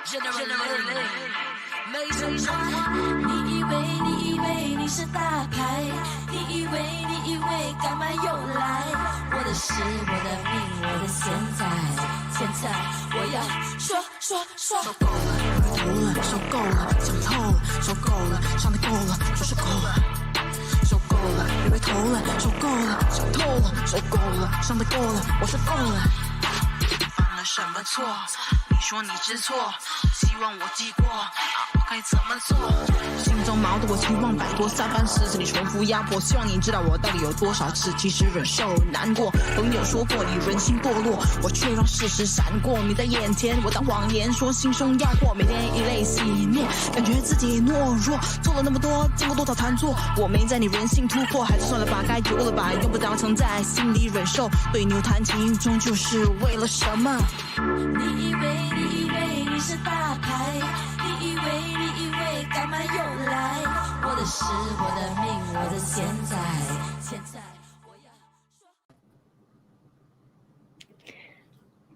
Generally 没人传，你以为你是大牌，你以为干嘛又来？我的事，我的命，我的现在我要说够了，回头了，说够了，想透了，说够了，想得够了，就是够了。受够了，别回头了，受够了，想透了，受够了，想得够了，我说够了。犯了什么错？你说你知错，希望我记过，我该怎么做？心中矛盾，我期望摆脱三番四次你重复压迫，希望你知道我到底有多少次，即使忍受难过。朋友说过你人心堕落，我却让事实闪过。你在眼前，我当谎言说心中要过，每天以泪洗面，感觉自己懦弱，做了那么多，经过多少谈错，我没在你人性突破，还是算了吧，该丢了吧，用不着藏在心里忍受。对牛弹琴，终究是为了什么？你以为你是大牌，你以为干嘛又来？我的事，我的命，我的现在我要说。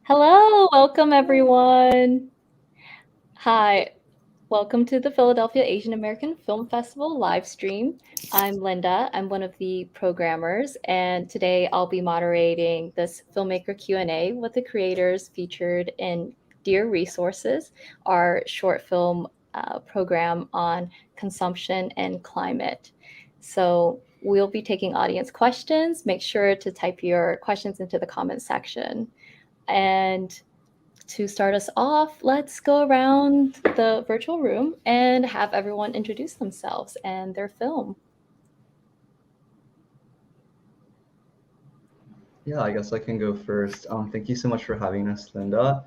Hello, welcome everyone. Hi, welcome to the Philadelphia Asian American Film Festival live stream. I'm Linda. I'm one of the programmers, and today I'll be moderating this filmmaker Q&A with the creators featured in Dear Resources, our short film program on consumption and climate. So we'll be taking audience questions. Make sure to type your questions into the comment section. And to start us off, let's go around the virtual room and have everyone introduce themselves and their film. Yeah, I guess I can go first. Thank you so much for having us, Linda.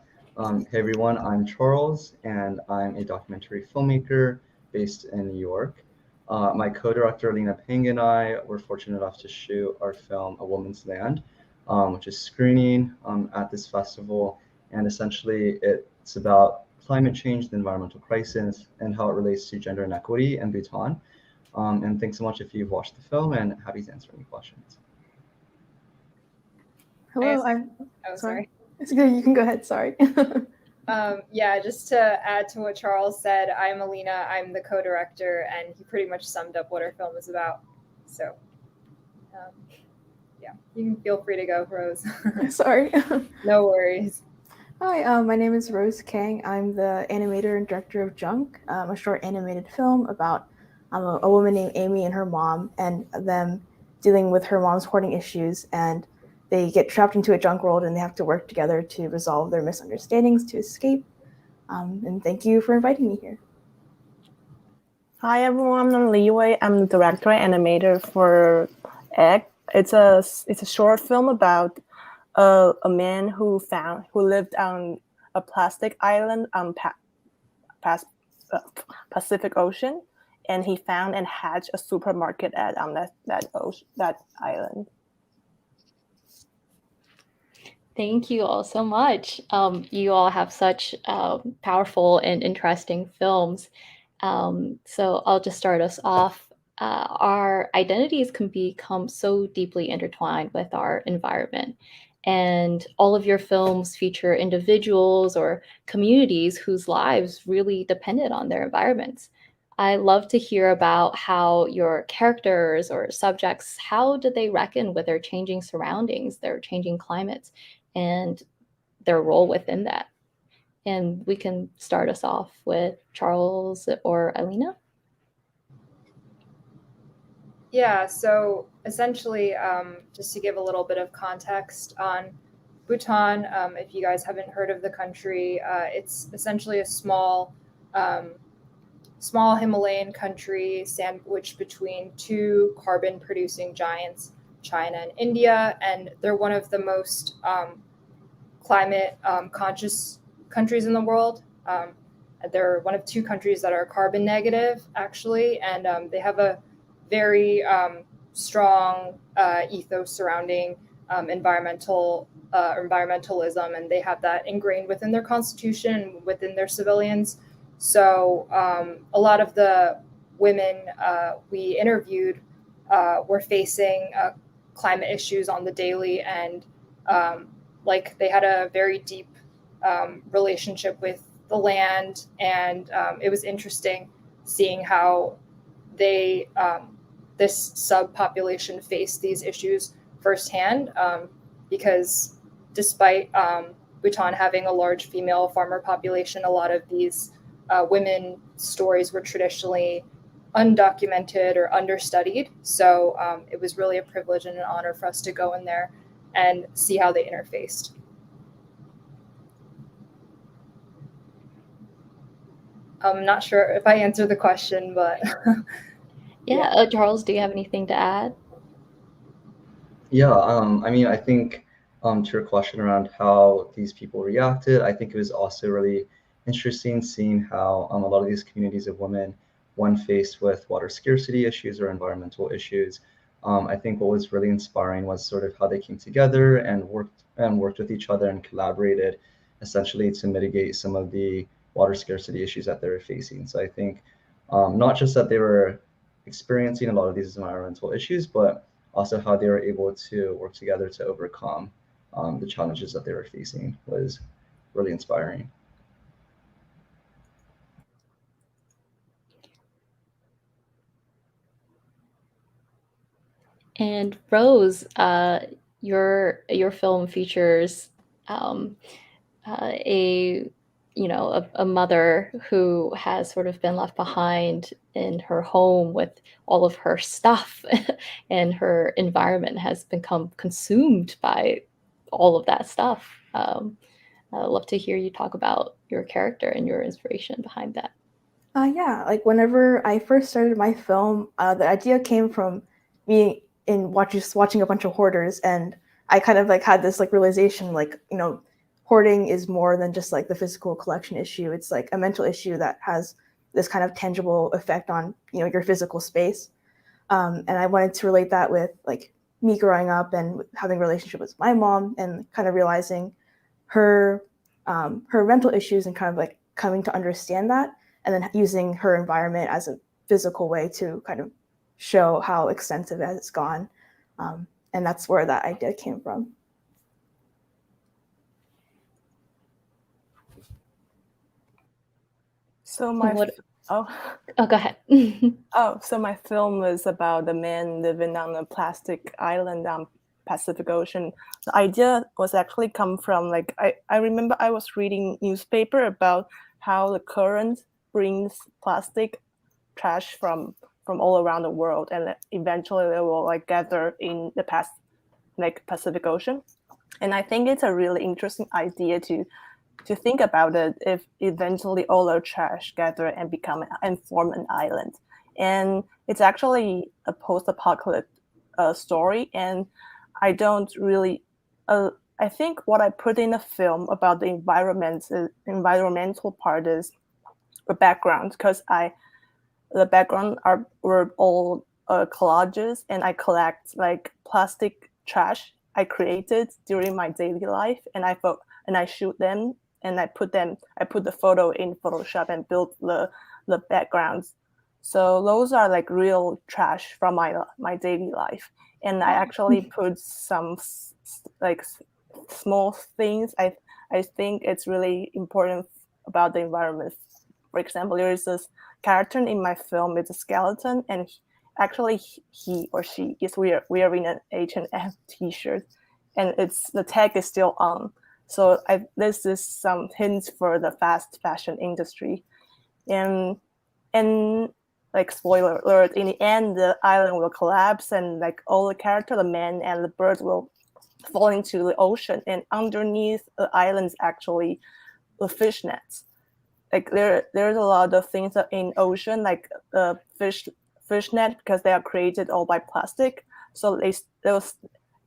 Hey everyone, I'm Charles, and I'm a documentary filmmaker based in New York. My co-director, Lena Peng, and I were fortunate enough to shoot our film, A Woman's Land, which is screening at this festival. And essentially, it's about climate change, the environmental crisis, and how it relates to gender inequity in Bhutan. And thanks so much if you've watched the film, and happy to answer any questions. Hello, sorry. It's good. You can go ahead. Sorry. Yeah, just to add to what Charles said, I'm Alina. I'm the co-director, and he pretty much summed up what our film is about. So, yeah, you can feel free to go, Rose. Sorry. No worries. Hi, my name is Rose Kang. I'm the animator and director of Junk, a short animated film about a woman named Amy and her mom, and them dealing with her mom's hoarding issues, and they get trapped into a junk world and they have to work together to resolve their misunderstandings to escape. And thank you for inviting me here. Hi everyone, I'm Linda Wei. I'm the director and animator for Egg. It's a short film about a man who lived on a plastic island on Pacific Ocean, and he found and hatched a supermarket on that island. Thank you all so much. You all have such powerful and interesting films. So I'll just start us off. Our identities can become so deeply intertwined with our environment. And all of your films feature individuals or communities whose lives really depended on their environments. I love to hear about how your characters or subjects, how did they reckon with their changing surroundings, their changing climates, and their role within that. And we can start us off with Charles or Alina. Yeah, so essentially, just to give a little bit of context on Bhutan, if you guys haven't heard of the country, it's essentially a small Himalayan country sandwiched between two carbon-producing giants, China and India, and they're one of the most climate conscious countries in the world. They're one of two countries that are carbon negative, actually, and they have a very strong ethos surrounding environmentalism, and they have that ingrained within their constitution and within their civilians. So a lot of the women we interviewed were facing climate issues on the daily, and like they had a very deep relationship with the land, and it was interesting seeing how they this subpopulation faced these issues firsthand, because despite Bhutan having a large female farmer population, a lot of these women stories were traditionally undocumented or understudied. So it was really a privilege and an honor for us to go in there and see how they interfaced. I'm not sure if I answered the question, but Yeah, Charles, do you have anything to add? Yeah, I mean, I think to your question around how these people reacted, I think it was also really interesting seeing how a lot of these communities of women, when faced with water scarcity issues or environmental issues, I think what was really inspiring was sort of how they came together and worked with each other and collaborated, essentially to mitigate some of the water scarcity issues that they were facing. So I think not just that they were experiencing a lot of these environmental issues, but also how they were able to work together to overcome the challenges that they were facing was really inspiring. And Rose, your film features a a mother who has sort of been left behind in her home with all of her stuff, and her environment has become consumed by all of that stuff. I'd love to hear you talk about your character and your inspiration behind that. Yeah, like whenever I first started my film, the idea came from me watching a bunch of hoarders, and I kind of like had this like realization, like hoarding is more than just like the physical collection issue. It's like a mental issue that has this kind of tangible effect on your physical space. And I wanted to relate that with like me growing up and having a relationship with my mom, and kind of realizing her her mental issues and kind of like coming to understand that, and then using her environment as a physical way to kind of show how extensive it's gone. And that's where that idea came from. So my go ahead. So my film is about a man living on a plastic island on Pacific Ocean. The idea was actually come from like I remember I was reading newspaper about how the current brings plastic trash from all around the world, and eventually they will like gather in the Pacific Ocean. And I think it's a really interesting idea to think about it if eventually all our trash gather and form an island. And it's actually a post-apocalyptic story, and I don't really I think what I put in a film about the environmental part is the background, because the background were all collages, and I collect like plastic trash I created during my daily life, and I shoot them, and I put the photo in Photoshop and built the backgrounds. So those are like real trash from my daily life, and I actually put some like small things I think it's really important about the environment. For example, there is this character in my film. It's a skeleton, and he or she is wearing an H&M t-shirt, and the tag is still on. So this is some hints for the fast fashion industry, and like spoiler alert, in the end the island will collapse, and like all the characters, the man and the birds, will fall into the ocean, and underneath the island is actually the fish nets. Like there's a lot of things in ocean, like fish net, because they are created all by plastic. So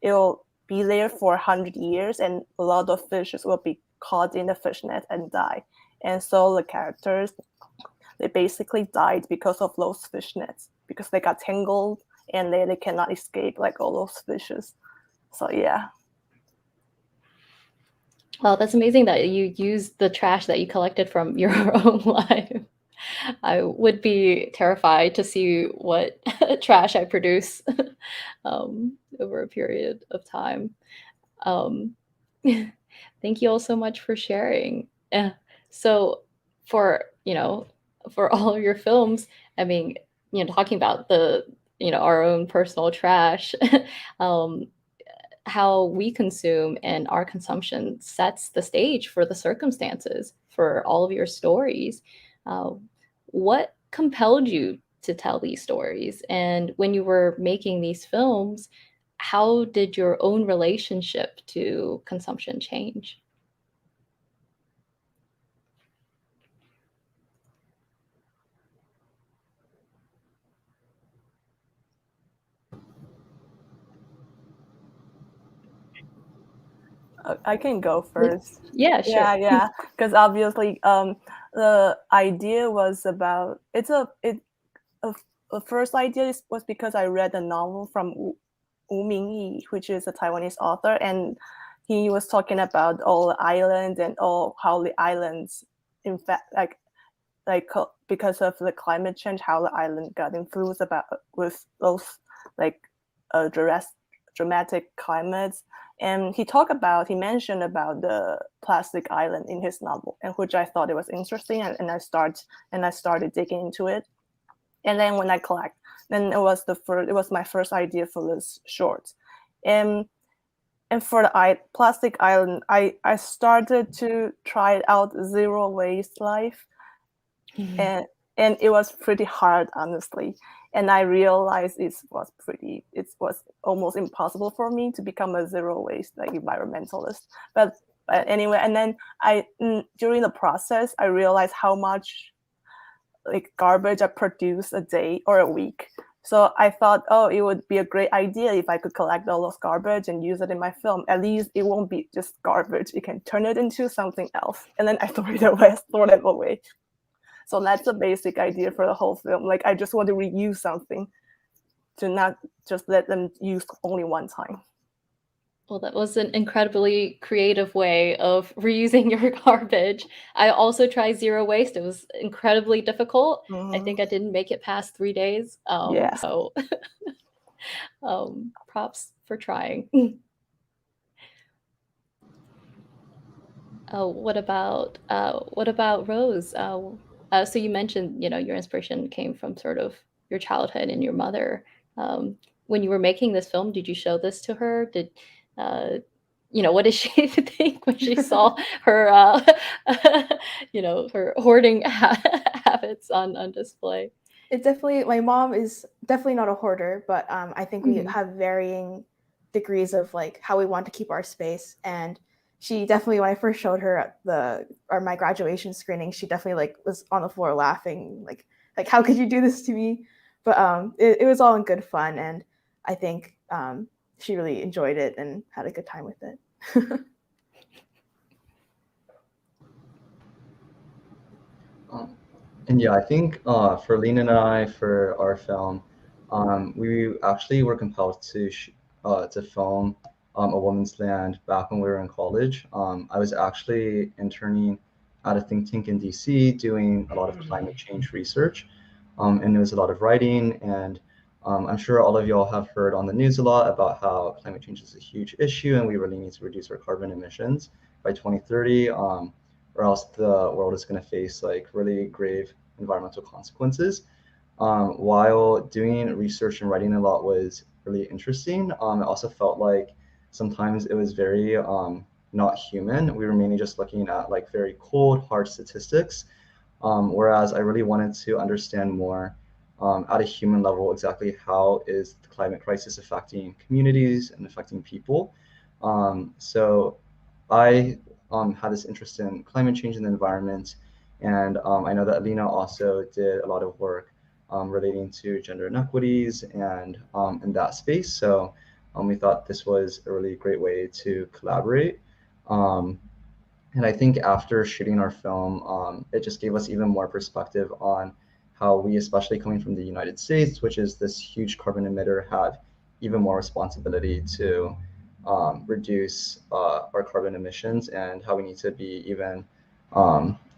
it'll be there for 100 years, and a lot of fishes will be caught in the fish net and die. And so the characters, they basically died because of those fish nets, because they got tangled and they cannot escape like all those fishes. So yeah. Well, that's amazing that you used the trash that you collected from your own life. I would be terrified to see what trash I produce over a period of time. Thank you all so much for sharing. So for, for all of your films, I mean, talking about the, our own personal trash, how we consume and our consumption sets the stage for the circumstances for all of your stories. What compelled you to tell these stories? And when you were making these films, how did your own relationship to consumption change? I can go first. Yeah, sure. Yeah, because obviously, the idea was about the first idea was because I read a novel from Wu Mingyi, which is a Taiwanese author, and he was talking about all the islands and all how the islands, in fact, because of the climate change, how the island got influenced with those like dramatic climates. And he mentioned about the plastic island in his novel, and which I thought it was interesting, and I started digging into it. And then when then it was my first idea for this short. And for the plastic island, I started to try out zero waste life, and it was pretty hard, honestly. And I realized it was almost impossible for me to become a zero waste environmentalist. But anyway, and then during the process, I realized how much garbage I produce a day or a week. So I thought, it would be a great idea if I could collect all those garbage and use it in my film. At least it won't be just garbage. You can turn it into something else. And then I throw it away. So that's the basic idea for the whole film. I just want to reuse something, to not just let them use only one time. Well, that was an incredibly creative way of reusing your garbage. I also tried zero waste. It was incredibly difficult. I think I didn't make it past 3 days. Yeah. So props for trying. What about Rose? So you mentioned, your inspiration came from sort of your childhood and your mother. When you were making this film, did you show this to her? What did she think when she saw her, her hoarding habits on display? My mom is definitely not a hoarder, but I think we have varying degrees of how we want to keep our space. And she definitely, when I first showed her at my graduation screening, she definitely was on the floor laughing, like how could you do this to me? But it was all in good fun, and I think she really enjoyed it and had a good time with it. And yeah, I think for Lena and I, for our film, we actually were compelled to film A Woman's Land back when we were in college. I was actually interning at a think tank in DC doing a lot of climate change research, and there was a lot of writing. And I'm sure all of y'all have heard on the news a lot about how climate change is a huge issue, and we really need to reduce our carbon emissions by 2030. Or else the world is going to face really grave environmental consequences. While doing research and writing a lot was really interesting, it also felt like sometimes it was very not human. We were mainly just looking at very cold, hard statistics, whereas I really wanted to understand more at a human level exactly how is the climate crisis affecting communities and affecting people. So I had this interest in climate change and the environment, and I know that Alina also did a lot of work relating to gender inequities and in that space. So we thought this was a really great way to collaborate. And I think after shooting our film, it just gave us even more perspective on how we, especially coming from the United States, which is this huge carbon emitter, have even more responsibility to reduce our carbon emissions, and how we need to be even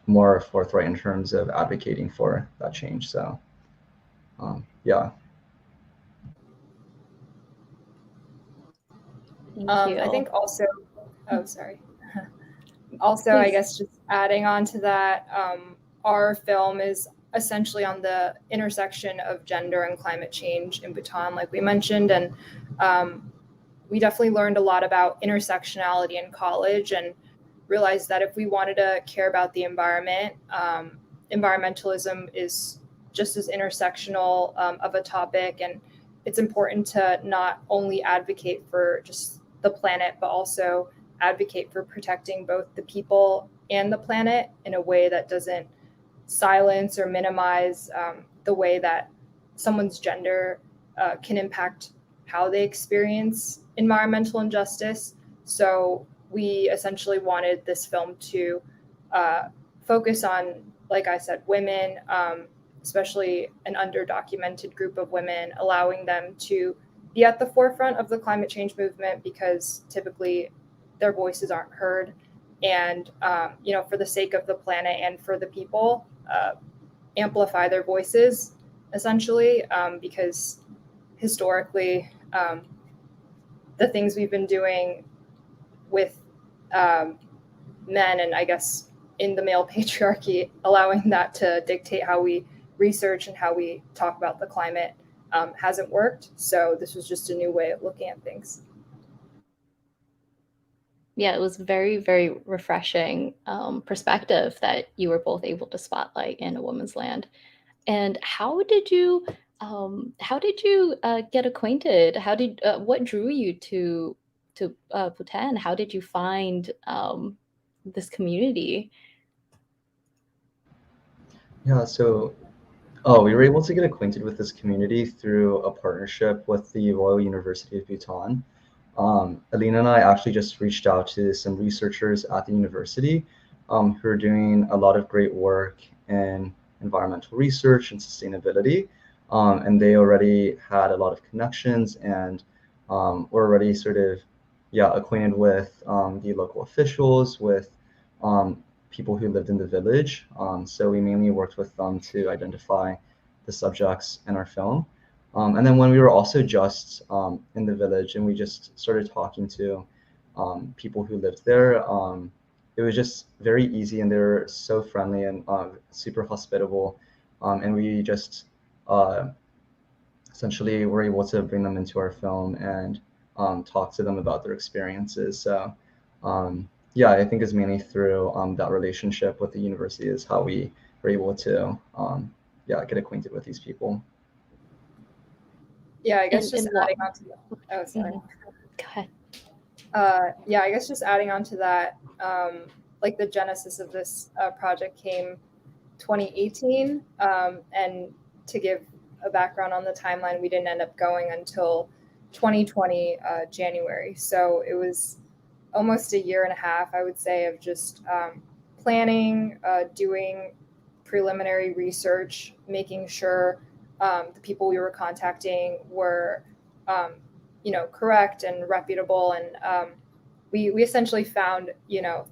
more forthright in terms of advocating for that change. So, yeah. Thank you. I think also, oh, sorry. Also, I Please. guess just adding on to that, our film is essentially on the intersection of gender and climate change in Bhutan, like we mentioned. And we definitely learned a lot about intersectionality in college and realized that if we wanted to care about the environment, environmentalism is just as intersectional of a topic. And it's important to not only advocate for just the planet, but also advocate for protecting both the people and the planet in a way that doesn't silence or minimize the way that someone's gender can impact how they experience environmental injustice. So we essentially wanted this film to focus on, like I said, women, especially an underdocumented group of women, allowing them to be at the forefront of the climate change movement because typically their voices aren't heard. And, for the sake of the planet and for the people, amplify their voices, essentially, because historically, the things we've been doing with men and I guess in the male patriarchy, allowing that to dictate how we research and how we talk about the climate hasn't worked. So this was just a new way of looking at things. Yeah, it was very, very refreshing perspective that you were both able to spotlight in A Woman's Land. And how did you get acquainted? What drew you to Bhutan? How did you find this community? Yeah, so we were able to get acquainted with this community through a partnership with the Royal University of Bhutan. Alina and I actually just reached out to some researchers at the university who are doing a lot of great work in environmental research and sustainability. And they already had a lot of connections and were already sort of, acquainted with the local officials, with people who lived in the village. So we mainly worked with them to identify the subjects in our film. And then when we were also just in the village and we just started talking to people who lived there, it was just very easy and they were so friendly and super hospitable. And we just essentially were able to bring them into our film and talk to them about their experiences. So I think it's mainly through that relationship with the university is how we were able to get acquainted with these people. Yeah, I guess just adding on to that. Oh, sorry. Go ahead. I guess just adding on to that, like the genesis of this project came 2018. And to give a background on the timeline, we didn't end up going until 2020 January. So it was almost a year and a half, I would say, of just planning, doing preliminary research, making sure the people we were contacting were, correct and reputable. And we essentially found,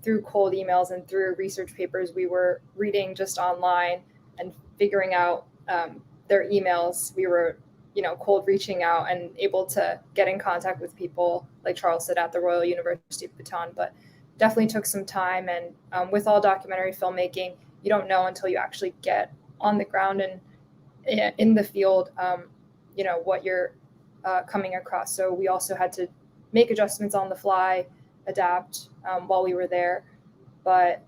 through cold emails and through research papers we were reading just online and figuring out their emails, we were, cold reaching out and able to get in contact with people, like Charles said, at the Royal University of Bhutan. But definitely took some time. And with all documentary filmmaking, you don't know until you actually get on the ground and in the field, what you're coming across. So we also had to make adjustments on the fly, adapt while we were there. But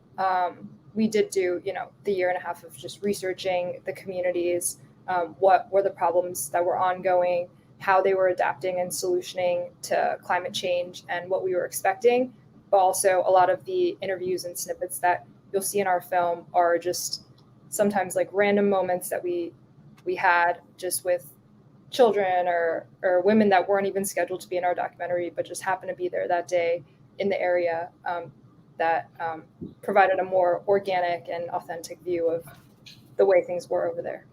we did do, the year and a half of just researching the communities, what were the problems that were ongoing, how they were adapting and solutioning to climate change and what we were expecting. But also a lot of the interviews and snippets that you'll see in our film are just sometimes like random moments that we had just with children or women that weren't even scheduled to be in our documentary, but just happened to be there that day in the area, that provided a more organic and authentic view of the way things were over there.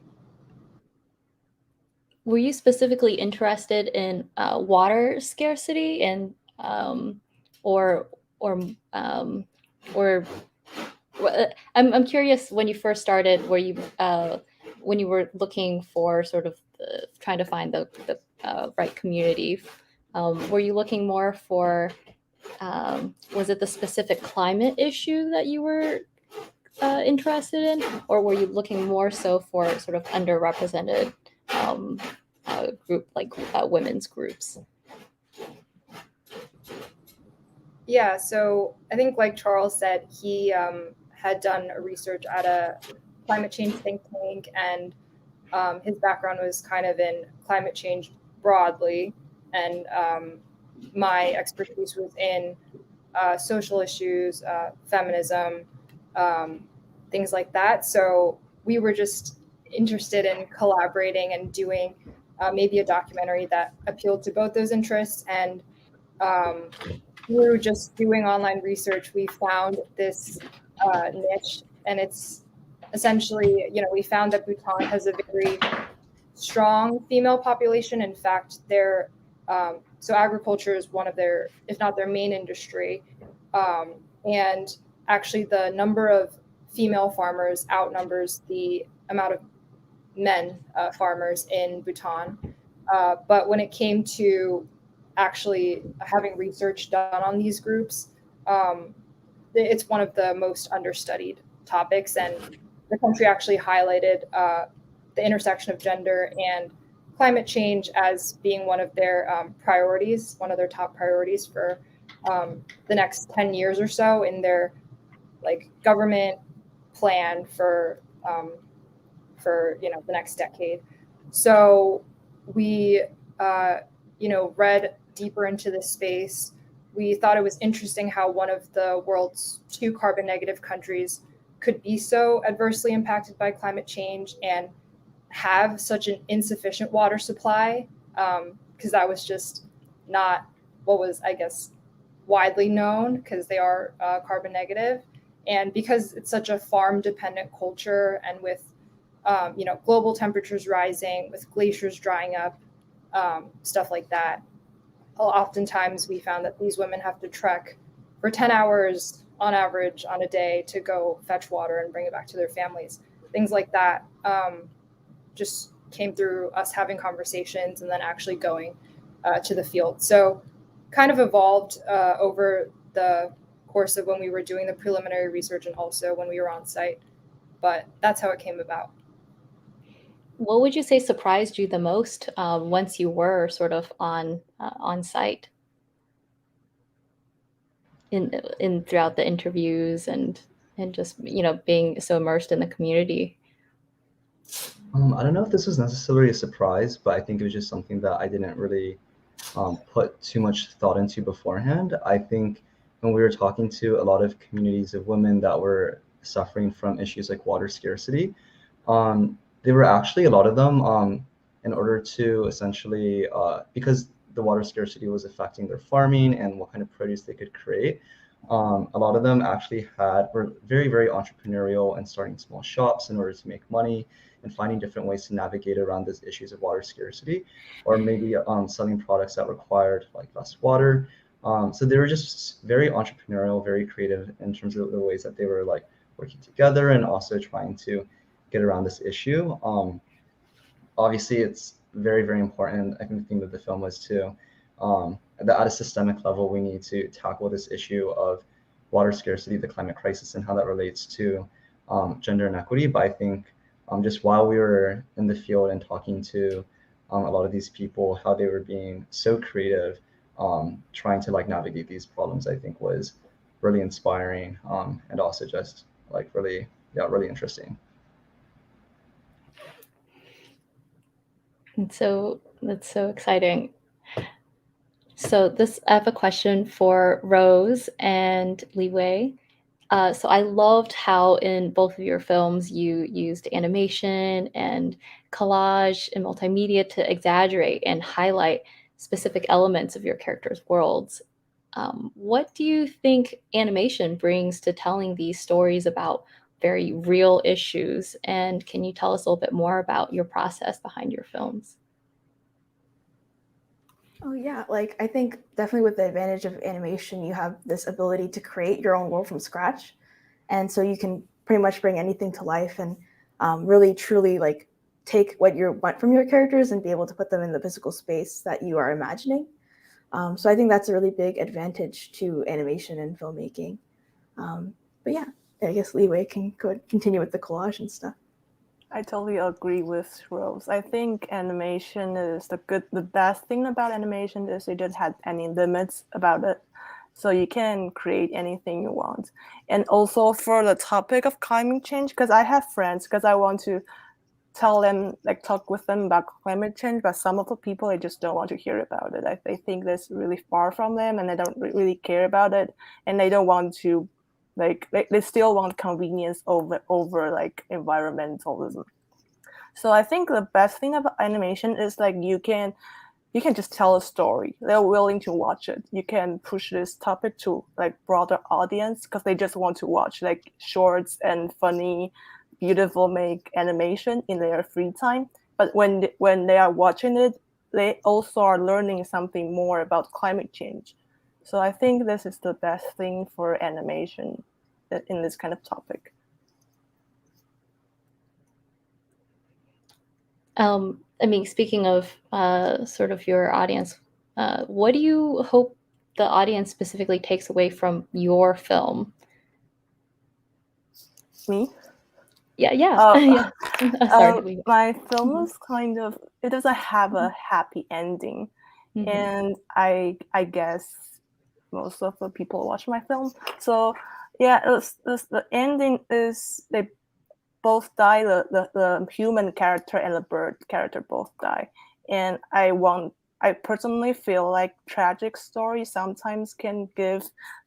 Were you specifically interested in water scarcity and I'm curious, when you first started, were you when you were looking for sort of trying to find the right community, were you looking more for Was it the specific climate issue that you were interested in, or were you looking more so for sort of underrepresented group like women's groups? Yeah, so I think like Charles said, he had done a research at a climate change think tank, and his background was kind of in climate change broadly, and my expertise was in social issues, feminism, things like that. So we were just interested in collaborating and doing maybe a documentary that appealed to both those interests. And through just doing online research, we found this niche, and it's essentially, we found that Bhutan has a very strong female population. In fact, so agriculture is one of their, if not their main industry. And actually the number of female farmers outnumbers the amount of men farmers in Bhutan. But when it came to actually having research done on these groups, it's one of the most understudied topics. And the country actually highlighted the intersection of gender and climate change as being one of their priorities, one of their top priorities for the next 10 years or so in their government plan for the next decade. So we read deeper into this space. We thought it was interesting how one of the world's 2 carbon negative countries could be so adversely impacted by climate change and have such an insufficient water supply, because that was just not what was, I guess, widely known, because they are carbon negative. And because it's such a farm dependent culture, and with global temperatures rising, with glaciers drying up, stuff like that, oftentimes we found that these women have to trek for 10 hours on average on a day to go fetch water and bring it back to their families. Things like that just came through us having conversations and then actually going to the field. So kind of evolved over the course of when we were doing the preliminary research and also when we were on site. But that's how it came about. What would you say surprised you the most once you were sort of on site in throughout the interviews and just being so immersed in the community? I don't know if this was necessarily a surprise, but I think it was just something that I didn't really put too much thought into beforehand. I think when we were talking to a lot of communities of women that were suffering from issues like water scarcity, they were actually, a lot of them, in order to essentially, because the water scarcity was affecting their farming and what kind of produce they could create, a lot of them actually were very, very entrepreneurial and starting small shops in order to make money and finding different ways to navigate around these issues of water scarcity, or maybe selling products that required less water. So they were just very entrepreneurial, very creative in terms of the ways that they were working together and also trying to get around this issue. Obviously, it's very, very important. I think the theme of the film was too, that at a systemic level, we need to tackle this issue of water scarcity, the climate crisis, and how that relates to gender inequity. But I think just while we were in the field and talking to a lot of these people, how they were being so creative, trying to navigate these problems, I think was really inspiring, and also just really interesting. And so that's so exciting. So I have a question for Rose and Li Wei. So I loved how in both of your films you used animation and collage and multimedia to exaggerate and highlight specific elements of your characters' worlds. What do you think animation brings to telling these stories about very real issues? And can you tell us a little bit more about your process behind your films? Oh yeah, I think definitely with the advantage of animation, you have this ability to create your own world from scratch. And so you can pretty much bring anything to life and really truly take what you want from your characters and be able to put them in the physical space that you are imagining. So I think that's a really big advantage to animation and filmmaking. But yeah, I guess Li Wei can continue with the collage and stuff. I totally agree with Rose. I think animation is the best thing about animation is it doesn't have any limits about it. So you can create anything you want. And also for the topic of climate change, because I have friends, because I want to tell them, like talk with them about climate change, but some of the people, they just don't want to hear about it. They think that's really far from them and they don't really care about it. And they don't want to, like, they still want convenience over like environmentalism. So I think the best thing about animation is like you can just tell a story. They're willing to watch it. You can push this topic to like broader audience because they just want to watch like shorts and funny, beautiful make animation in their free time. But when they are watching it, they also are learning something more about climate change. So I think this is the best thing for animation in this kind of topic. I mean, speaking of sort of your audience, what do you hope the audience specifically takes away from your film? Me? Yeah. Oh, Yeah. Sorry. my film is it doesn't have a happy ending. Mm-hmm. And I guess most of the people watch my film. So yeah, the ending is they both die. The human character and the bird character both die. And I personally feel like tragic stories sometimes can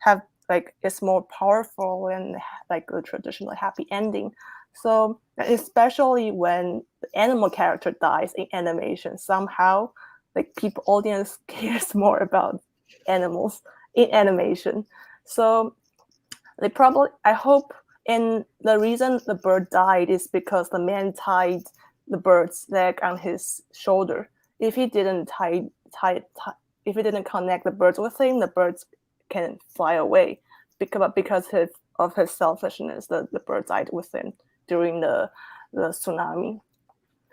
have like it's more powerful and like a traditional happy ending. So especially when the animal character dies in animation, somehow like audience cares more about animals in animation. So I hope, and the reason the bird died is because the man tied the bird's leg on his shoulder. If he didn't if he didn't connect the birds with him, the birds can fly away. Because of his selfishness, the bird died with him during the tsunami.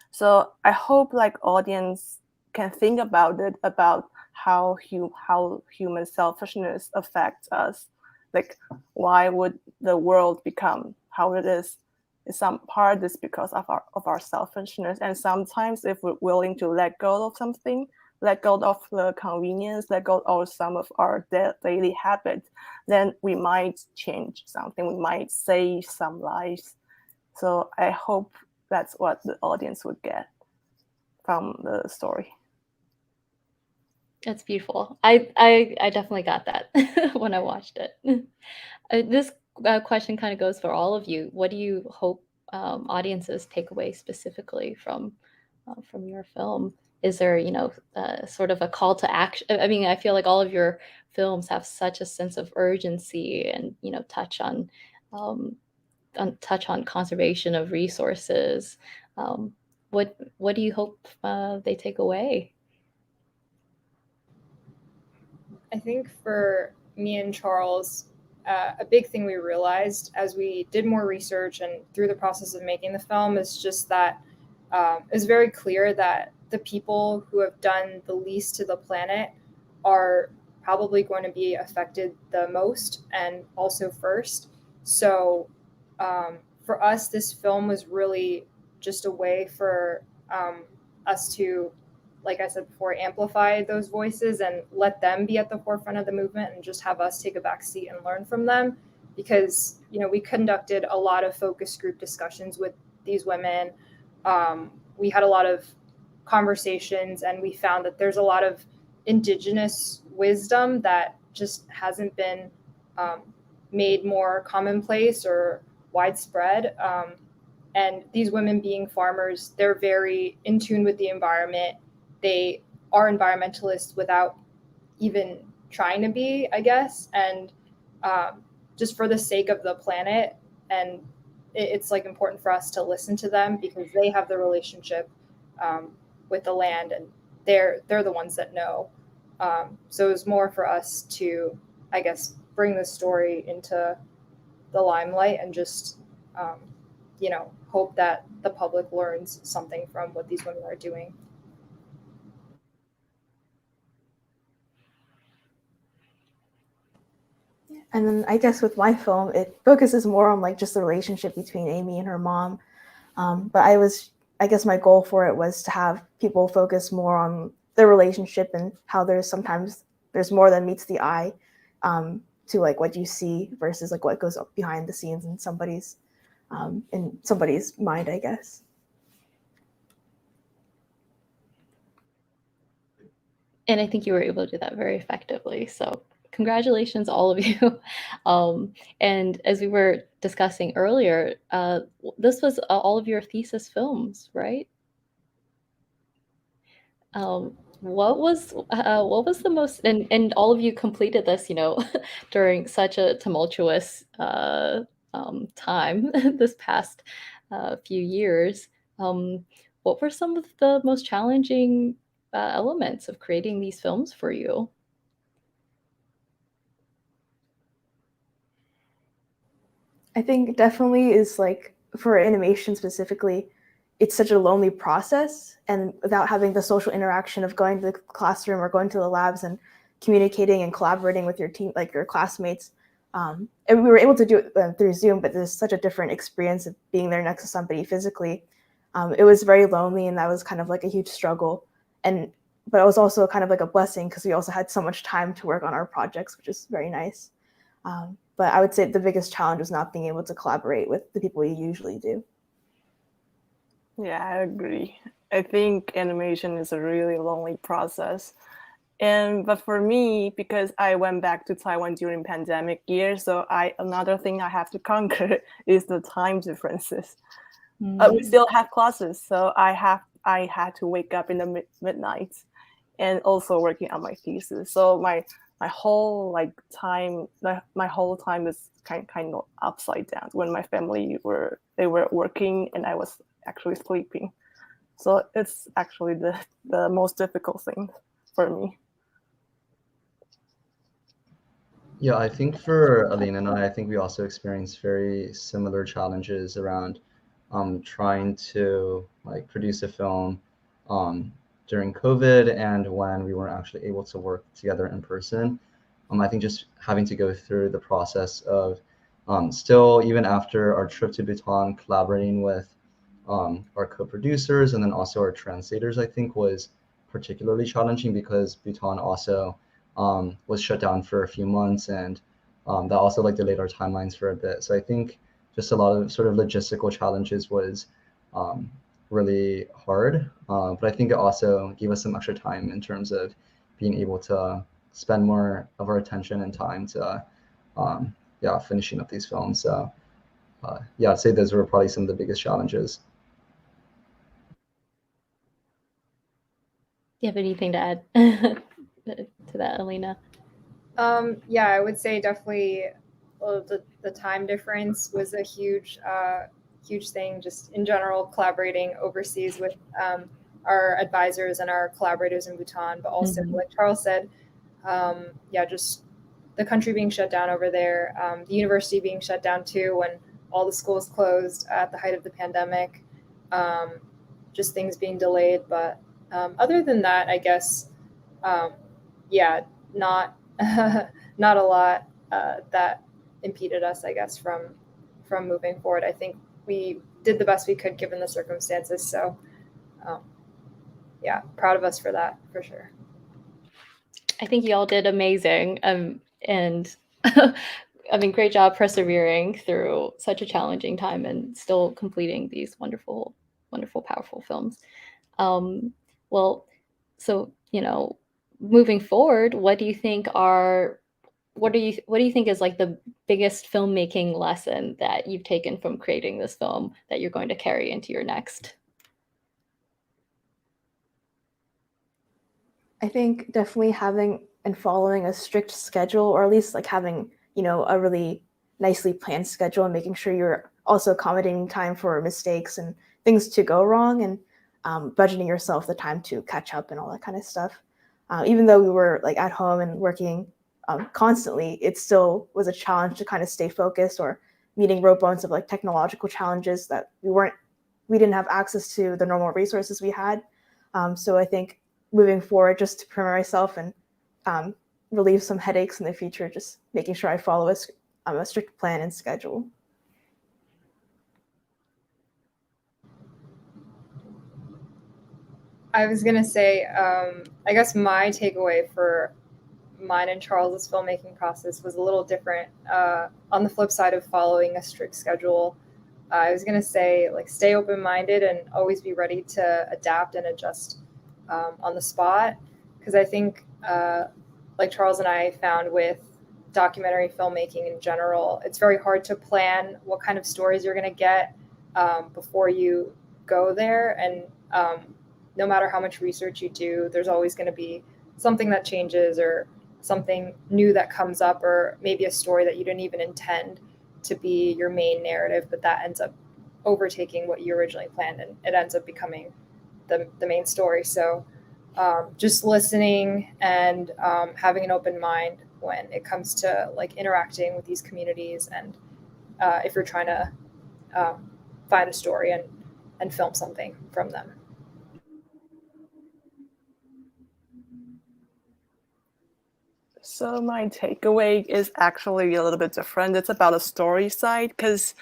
So I hope like audience can think about it, about how human selfishness affects us. Like, why would the world become how it is? Some part is because of our selfishness, and sometimes if we're willing to let go of something, let go of the convenience, let go of some of our daily habits, then we might change something. We might save some lives. So I hope that's what the audience would get from the story. That's beautiful. I definitely got that when I watched it. This question kind of goes for all of you. What do you hope audiences take away specifically from your film? Is there, sort of a call to action? I mean, I feel like all of your films have such a sense of urgency and touch on conservation of resources. What do you hope they take away? I think for me and Charles, a big thing we realized as we did more research and through the process of making the film is just that it's very clear that the people who have done the least to the planet are probably going to be affected the most and also first. So for us, this film was really just a way for us to, like I said before, amplify those voices and let them be at the forefront of the movement and just have us take a back seat and learn from them. Because, we conducted a lot of focus group discussions with these women. We had a lot of conversations and we found that there's a lot of indigenous wisdom that just hasn't been made more commonplace or widespread. And these women being farmers, they're very in tune with the environment. They are environmentalists without even trying to be, I guess, and just for the sake of the planet. And it's like important for us to listen to them because they have the relationship with the land and they're the ones that know. So it was more for us to, I guess, bring the story into the limelight and just, hope that the public learns something from what these women are doing. And then I guess with my film, it focuses more on like just the relationship between Amy and her mom. But I guess my goal for it was to have people focus more on their relationship and how sometimes there's more than meets the eye to like what you see versus like what goes behind the scenes in somebody's mind, I guess. And I think you were able to do that very effectively. So congratulations, all of you. And as we were discussing earlier, this was all of your thesis films, right? What was the most, and all of you completed this, during such a tumultuous time this past few years. What were some of the most challenging elements of creating these films for you? I think definitely is like for animation specifically, it's such a lonely process, and without having the social interaction of going to the classroom or going to the labs and communicating and collaborating with your team, like your classmates. And we were able to do it through Zoom, but there's such a different experience of being there next to somebody physically. It was very lonely, and that was kind of like a huge struggle. But it was also kind of like a blessing because we also had so much time to work on our projects, which is very nice. But I would say the biggest challenge was not being able to collaborate with the people you usually do. Yeah, I agree. I think animation is a really lonely process. But for me, because I went back to Taiwan during pandemic year, so another thing I have to conquer is the time differences. We still have classes, so I had to wake up in the midnight, and also working on my thesis. So my whole time is kind of upside down when my family were working and I was actually sleeping. So it's actually the most difficult thing for me. Yeah, I think for Alina and I think we also experienced very similar challenges around trying to like produce a film during COVID and when we weren't actually able to work together in person. I think just having to go through the process of still, even after our trip to Bhutan, collaborating with our co-producers and then also our translators, I think was particularly challenging because Bhutan also was shut down for a few months, and that also like delayed our timelines for a bit. So I think just a lot of sort of logistical challenges was really hard, but I think it also gave us some extra time in terms of being able to spend more of our attention and time to finishing up these films. So yeah, I'd say those were probably some of the biggest challenges. Do you have anything to add to that, Alina? Yeah, I would say definitely the time difference was a huge thing. Just in general, collaborating overseas with our advisors and our collaborators in Bhutan, but also like Charles said, just the country being shut down over there, the university being shut down too when all the schools closed at the height of the pandemic, just things being delayed. But other than that, I guess, not not a lot that impeded us, I guess, from moving forward. I think we did the best we could given the circumstances. So, proud of us for that, for sure. I think you all did amazing. And I mean, great job persevering through such a challenging time and still completing these wonderful, wonderful, powerful films. Well, so, moving forward, what do you think is like the biggest filmmaking lesson that you've taken from creating this film that you're going to carry into your next? I think definitely having and following a strict schedule, or at least like having, a really nicely planned schedule and making sure you're also accommodating time for mistakes and things to go wrong, and budgeting yourself the time to catch up and all that kind of stuff. Even though we were like at home and working constantly, it still was a challenge to kind of stay focused or meeting roadblocks of like technological challenges that we didn't have access to the normal resources we had. So I think moving forward, just to prepare myself and relieve some headaches in the future, just making sure I follow a strict plan and schedule. I was gonna say, I guess my takeaway for mine and Charles's filmmaking process was a little different. On the flip side of following a strict schedule, I was gonna say, like, stay open-minded and always be ready to adapt and adjust on the spot. Because I think, like Charles and I found with documentary filmmaking in general, it's very hard to plan what kind of stories you're gonna get before you go there. And no matter how much research you do, there's always going to be something that changes or something new that comes up, or maybe a story that you didn't even intend to be your main narrative, but that ends up overtaking what you originally planned, and it ends up becoming the main story. So just listening and having an open mind when it comes to like interacting with these communities, and if you're trying to find a story and film something from them. So my takeaway is actually a little bit different. It's about a story side, because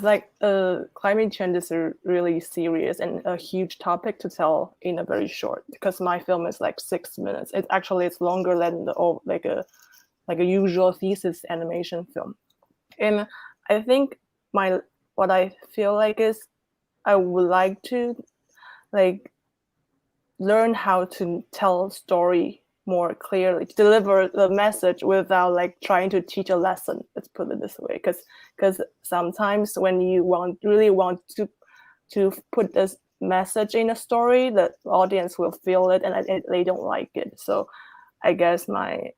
like climate change is a really serious and a huge topic to tell in a very short. Because my film is like 6 minutes. It's longer than like a usual thesis animation film. And I think what I feel like is I would like to like learn how to tell a story more clearly, to deliver the message without like trying to teach a lesson. Let's put it this way, because sometimes when you really want to put this message in a story, the audience will feel it and they don't like it. So I guess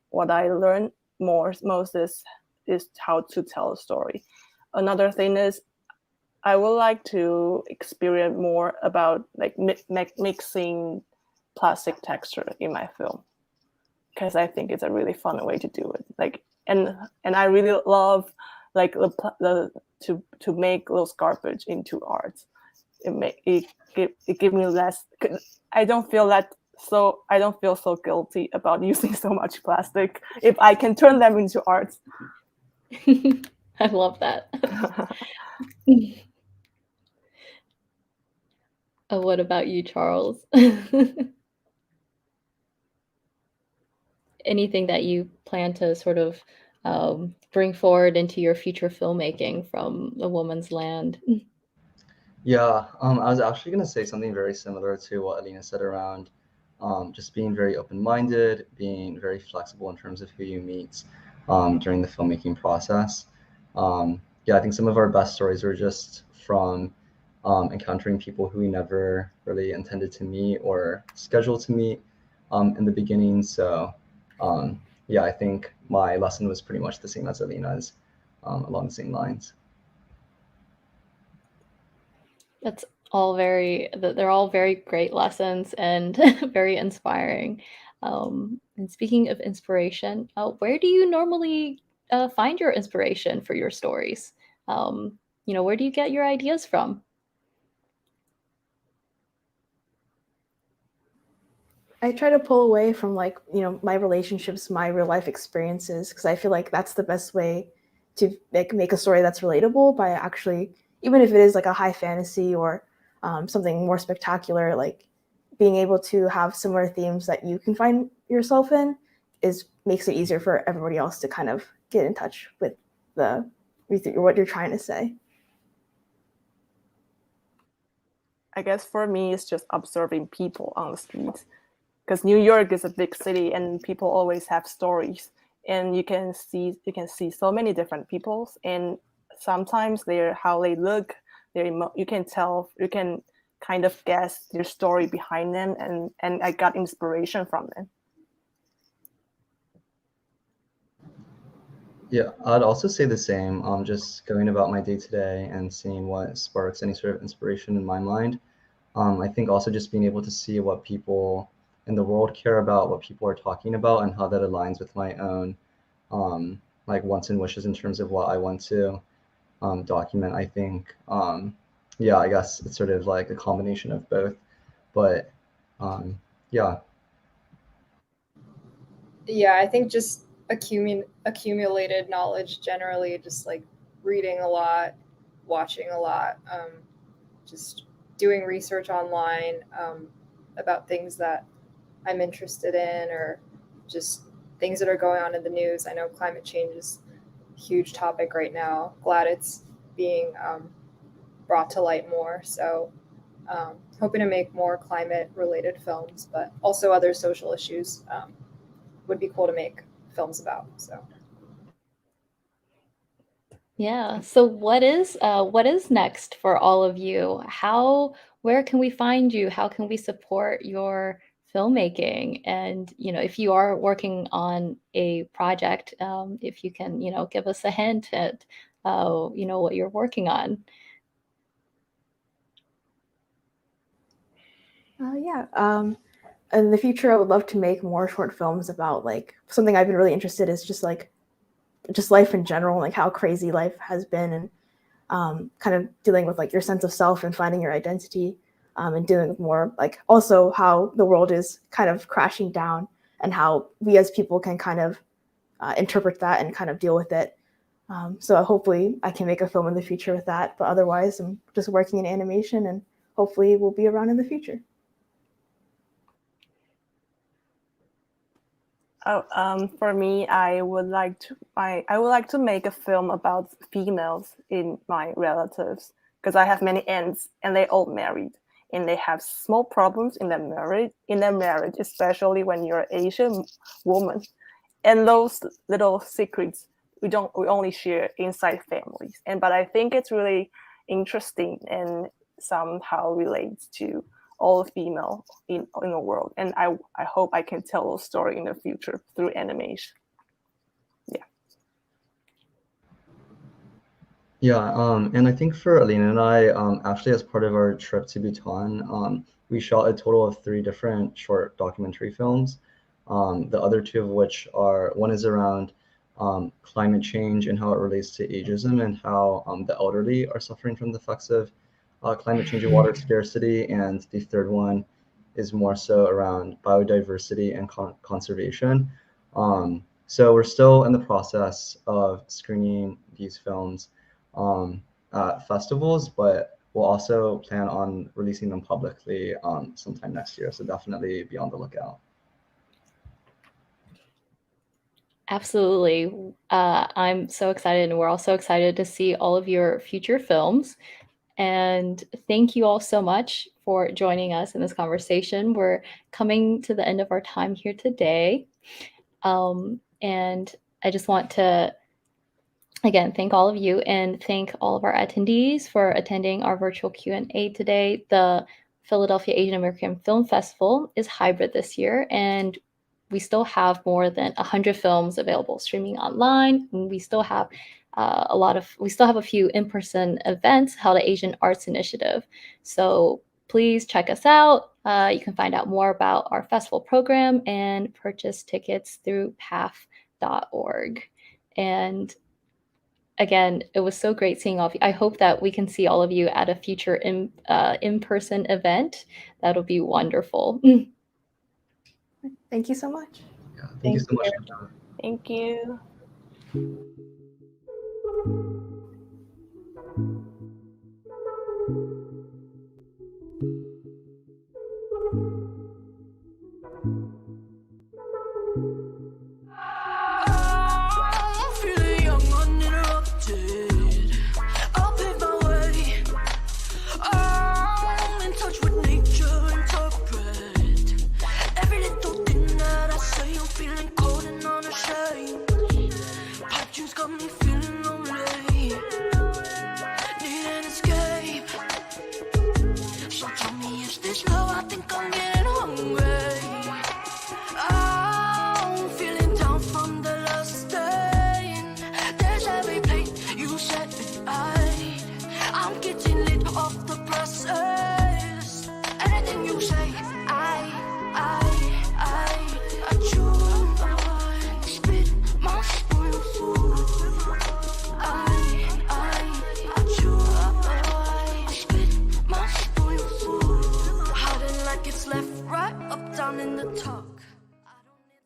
what I learned most is how to tell a story. Another thing is I would like to experience more about like mixing plastic texture in my film, because I think it's a really fun way to do it. Like, and I really love like to make those garbage into art. It give me less. I don't feel so guilty about using so much plastic if I can turn them into art. I love that. What about you, Charles? Anything that you plan to sort of bring forward into your future filmmaking from A Woman's Land? Yeah, I was actually going to say something very similar to what Alina said around just being very open-minded, being very flexible in terms of who you meet during the filmmaking process. Yeah, I think some of our best stories were just from encountering people who we never really intended to meet or scheduled to meet in the beginning. So yeah, I think my lesson was pretty much the same as Alina's, along the same lines. They're all very great lessons and very inspiring. And speaking of inspiration, where do you normally find your inspiration for your stories? Where do you get your ideas from? I try to pull away from like, my relationships, my real life experiences, because I feel like that's the best way to make a story that's relatable, by actually, even if it is like a high fantasy or something more spectacular, like being able to have similar themes that you can find yourself in makes it easier for everybody else to kind of get in touch with what you're trying to say. I guess for me, it's just observing people on the streets, because New York is a big city and people always have stories, and you can see so many different peoples, and sometimes how they look, you can kind of guess their story behind them, and I got inspiration from them. Yeah, I'd also say the same. Just going about my day to day and seeing what sparks any sort of inspiration in my mind. I think also just being able to see what people in the world care about, what people are talking about, and how that aligns with my own like wants and wishes in terms of what I want to document. I think, yeah, I guess it's sort of like a combination of both. But yeah. Yeah, I think just accumulated knowledge generally, just like reading a lot, watching a lot, just doing research online about things that I'm interested in, or just things that are going on in the news. I know climate change is a huge topic right now. Glad it's being brought to light more. So hoping to make more climate related films, but also other social issues would be cool to make films about. So Yeah. So what is next for all of you? Where can we find you? How can we support your filmmaking? And if you are working on a project, if you can, give us a hint at what you're working on. Yeah. In the future, I would love to make more short films about like something I've been really interested in is just life in general, like how crazy life has been, and kind of dealing with like your sense of self and finding your identity, and dealing with more like also how the world is kind of crashing down and how we as people can kind of interpret that and kind of deal with it. So hopefully I can make a film in the future with that, but otherwise I'm just working in animation and hopefully we'll be around in the future. For me, I would like to make a film about females in my relatives, because I have many aunts and they all married and they have small problems in their marriage, especially when you're an Asian woman. And those little secrets we only share inside families. But I think it's really interesting and somehow relates to all female in the world. And I hope I can tell a story in the future through animation. Yeah. Yeah, and I think for Alina and I, actually as part of our trip to Bhutan, we shot a total of 3 different short documentary films. The other 2 of which one is around climate change and how it relates to ageism and how the elderly are suffering from the effects of climate change and water scarcity. And the third one is more so around biodiversity and conservation. So we're still in the process of screening these films at festivals, but we'll also plan on releasing them publicly sometime next year. So definitely be on the lookout. Absolutely. I'm so excited, and we're also excited to see all of your future films. And thank you all so much for joining us in this conversation. We're coming to the end of our time here today. And I just want to, again, thank all of you and thank all of our attendees for attending our virtual Q&A today. The Philadelphia Asian American Film Festival is hybrid this year, and we still have more than 100 films available streaming online. And we still have a few in-person events held at Asian Arts Initiative. So please check us out. You can find out more about our festival program and purchase tickets through path.org. And again, it was so great seeing all of you. I hope that we can see all of you at a future in-person event. That'll be wonderful. Thank you so much. Yeah, thank you so much. Thank you.